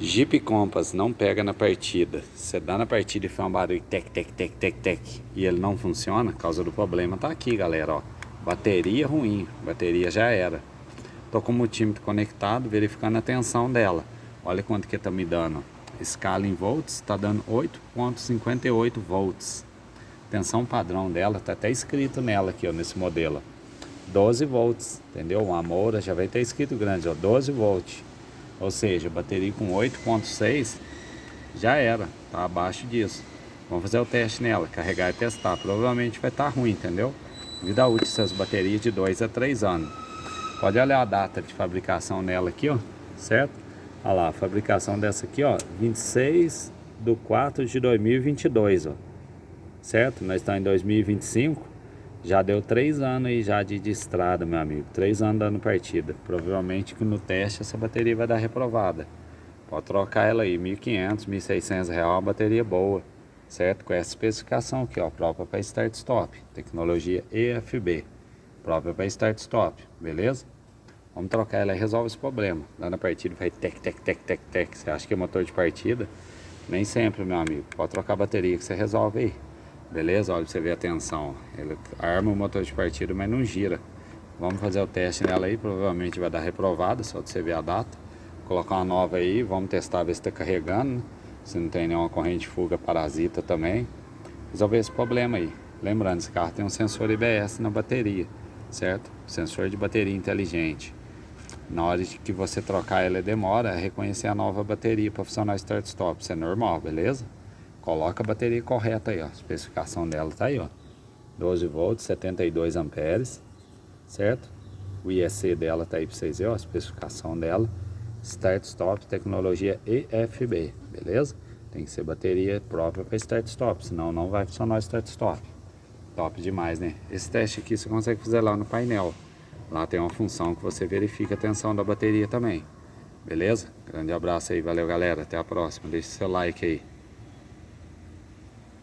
Jeep Compass não pega na partida. Você dá na partida e faz um barulho tec, tec, tec, tec, tec, e ele não funciona, a causa do problema tá aqui, galera, ó. Bateria ruim, bateria já era. Tô com o multímetro conectado, verificando a tensão dela. Olha quanto que tá me dando. Escala em volts, tá dando 8,58 volts. Tensão padrão dela, tá até escrito nela aqui, ó, nesse modelo. 12 volts, entendeu? Uma moura já vai ter escrito grande, ó, 12 volts. Ou seja, bateria com 8,6 já era, tá abaixo disso. Vamos fazer o teste nela, carregar e testar. Provavelmente vai estar ruim, entendeu? Vida útil dessas baterias de 2 a 3 anos. Pode olhar a data de fabricação nela aqui, ó, certo? Olha lá, a fabricação dessa aqui, ó, 26/4/2022, ó, certo? Nós estamos em 2025. Já deu 3 anos aí já de estrada, meu amigo. 3 anos dando partida. Provavelmente que no teste essa bateria vai dar reprovada. Pode trocar ela aí, R$1.500, R$1.600, uma bateria boa, certo? Com essa especificação aqui, ó, própria para Start Stop. Tecnologia EFB, própria para Start Stop, beleza? Vamos trocar ela e resolve esse problema. Lá na partida vai tec, tec, tec, tec, tec. Você acha que é motor de partida? Nem sempre, meu amigo. Pode trocar a bateria que você resolve aí. Beleza? Olha pra você ver a tensão. Ele arma o motor de partida, mas não gira. Vamos fazer o teste nela aí. Provavelmente vai dar reprovada, só de você ver a data. Colocar uma nova aí. Vamos testar, ver se está carregando, né? Se não tem nenhuma corrente de fuga parasita também. Resolver esse problema aí. Lembrando, esse carro tem um sensor IBS na bateria, certo? Sensor de bateria inteligente. Na hora de que você trocar ela, demora a reconhecer a nova bateria para funcionar Start Stop. Isso é normal, beleza? Coloca a bateria correta aí, ó. A especificação dela tá aí, ó. 12 volts, 72 amperes, certo? O IEC dela tá aí para vocês verem, ó. A especificação dela. Start Stop, tecnologia EFB, beleza? Tem que ser bateria própria para Start Stop, senão não vai funcionar o Start Stop. Top demais, né? Esse teste aqui você consegue fazer lá no painel. Lá tem uma função que você verifica a tensão da bateria também. Beleza? Grande abraço aí, valeu galera, até a próxima. Deixe seu like aí.